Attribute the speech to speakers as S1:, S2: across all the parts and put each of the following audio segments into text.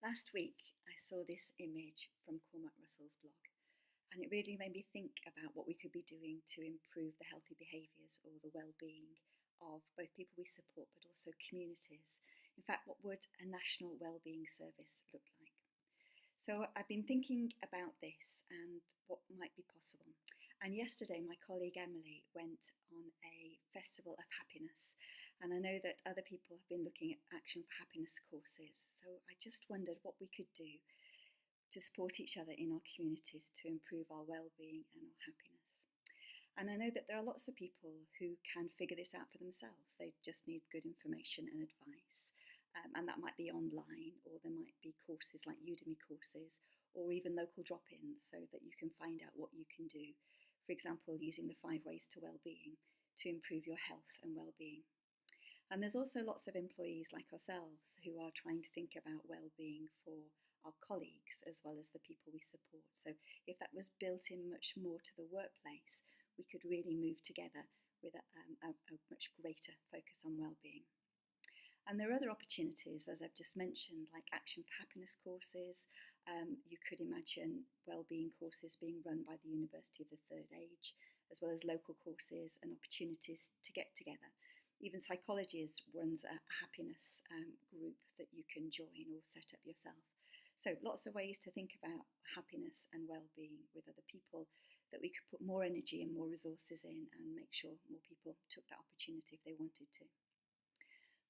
S1: Last week, I saw this image from Cormac Russell's blog, and it really made me think about what we could be doing to improve the healthy behaviours or the well-being of both people we support but also communities. In fact, what would a national wellbeing service look like? So I've been thinking about this and what might be possible. And yesterday, my colleague Emily went on a festival of happiness. And I know that other people have been looking at action for happiness courses. So I just wondered what we could do to support each other in our communities to improve our well-being and our happiness. And I know that there are lots of people who can figure this out for themselves. They just need good information and advice. And that might be online, or there might be courses like Udemy courses, or even local drop-ins so that you can find out what you can do. For example, using the 5 ways to well-being to improve your health and well-being. And there's also lots of employees like ourselves who are trying to think about well-being for our colleagues as well as the people we support. So if that was built in much more to the workplace, we could really move together with a much greater focus on well-being. And there are other opportunities, as I've just mentioned, like Action for Happiness courses. You could imagine wellbeing courses being run by the University of the Third Age, as well as local courses and opportunities to get together. Even Psychologies runs a happiness group that you can join or set up yourself. So lots of ways to think about happiness and well-being with other people that we could put more energy and more resources in and make sure more people took that opportunity if they wanted to.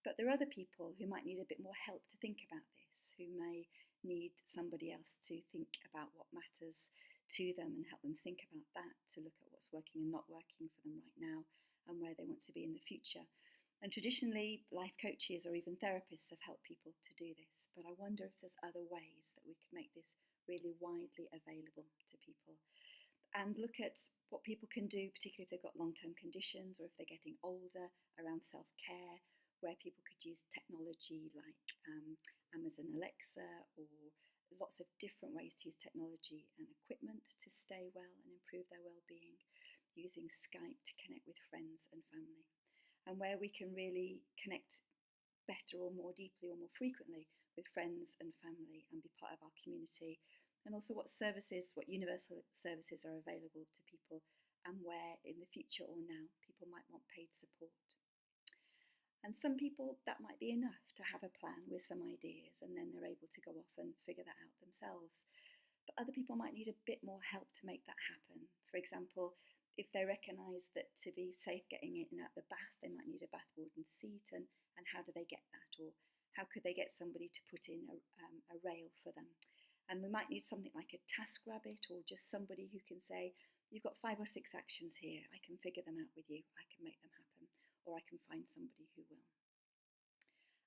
S1: But there are other people who might need a bit more help to think about this, who may need somebody else to think about what matters to them and help them think about that, to look at what's working and not working for them right now and where they want to be in the future. And traditionally, life coaches or even therapists have helped people to do this, but I wonder if there's other ways that we could make this really widely available to people. And look at what people can do, particularly if they've got long-term conditions or if they're getting older, around self-care, where people could use technology like Amazon Alexa or lots of different ways to use technology and equipment to stay well and improve their well-being, using Skype to connect with friends and family, and where we can really connect better or more deeply or more frequently with friends and family and be part of our community, and also what services, what universal services are available to people and where in the future or now people might want paid support. And some people, that might be enough to have a plan with some ideas and then they're able to go off and figure that out themselves. But other people might need a bit more help to make that happen. For example, if they recognise that to be safe getting in and out the bath, they might need a bathboard and seat, and how do they get that? Or how could they get somebody to put in a rail for them? And we might need something like a task rabbit or just somebody who can say, you've got 5 or 6 actions here, I can figure them out with you, I can make them happen. Or I can find somebody who will.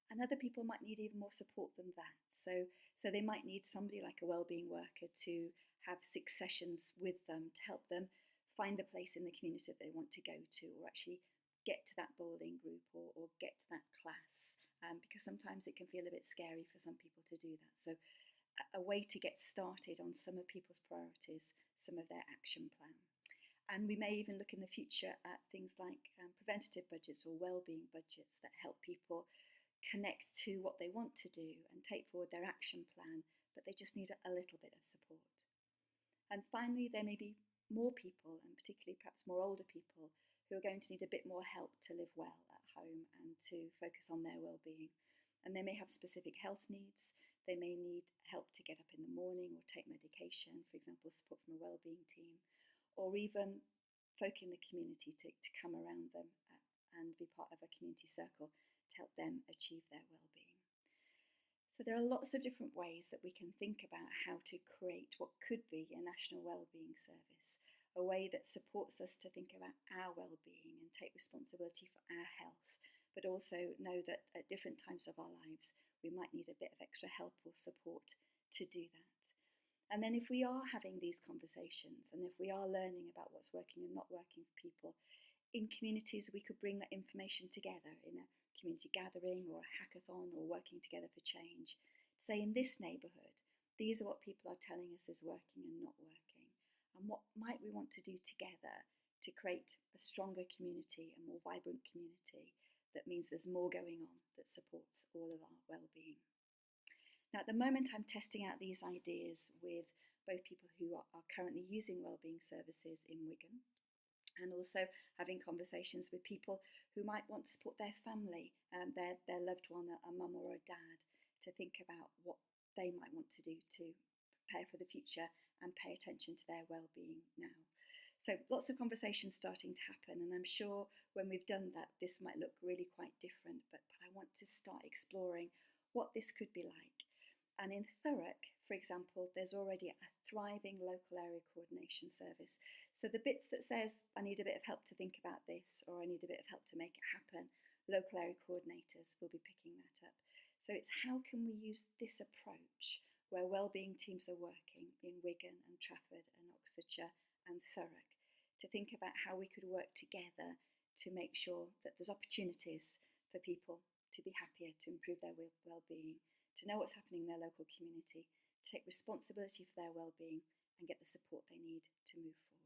S1: And other people might need even more support than that. So they might need somebody like a wellbeing worker to have 6 sessions with them to help them find the place in the community that they want to go to, or actually get to that bowling group or get to that class, because sometimes it can feel a bit scary for some people to do that. So a way to get started on some of people's priorities, some of their action plan. And we may even look in the future at things like preventative budgets or wellbeing budgets that help people connect to what they want to do and take forward their action plan, but they just need a little bit of support. And finally, there may be more people, and particularly perhaps more older people, who are going to need a bit more help to live well at home and to focus on their wellbeing. And they may have specific health needs. They may need help to get up in the morning or take medication, for example, support from a wellbeing team, or even folk in the community to come around them and be part of a community circle to help them achieve their well-being. So there are lots of different ways that we can think about how to create what could be a national wellbeing service, a way that supports us to think about our well-being and take responsibility for our health, but also know that at different times of our lives we might need a bit of extra help or support to do that. And then if we are having these conversations and if we are learning about what's working and not working for people, in communities we could bring that information together in a community gathering or a hackathon or working together for change. Say in this neighbourhood, these are what people are telling us is working and not working. And what might we want to do together to create a stronger community, a more vibrant community that means there's more going on that supports all of our well-being. Now, at the moment, I'm testing out these ideas with both people who are currently using wellbeing services in Wigan, and also having conversations with people who might want to support their family, their loved one, a mum or a dad, to think about what they might want to do to prepare for the future and pay attention to their well-being now. So lots of conversations starting to happen, and I'm sure when we've done that, this might look really quite different, but I want to start exploring what this could be like. And in Thurrock, for example, there's already a thriving local area coordination service. So the bits that says, I need a bit of help to think about this, or I need a bit of help to make it happen, local area coordinators will be picking that up. So it's how can we use this approach where wellbeing teams are working in Wigan and Trafford and Oxfordshire and Thurrock to think about how we could work together to make sure that there's opportunities for people to be happier, to improve their well-being, to know what's happening in their local community, to take responsibility for their well-being and get the support they need to move forward.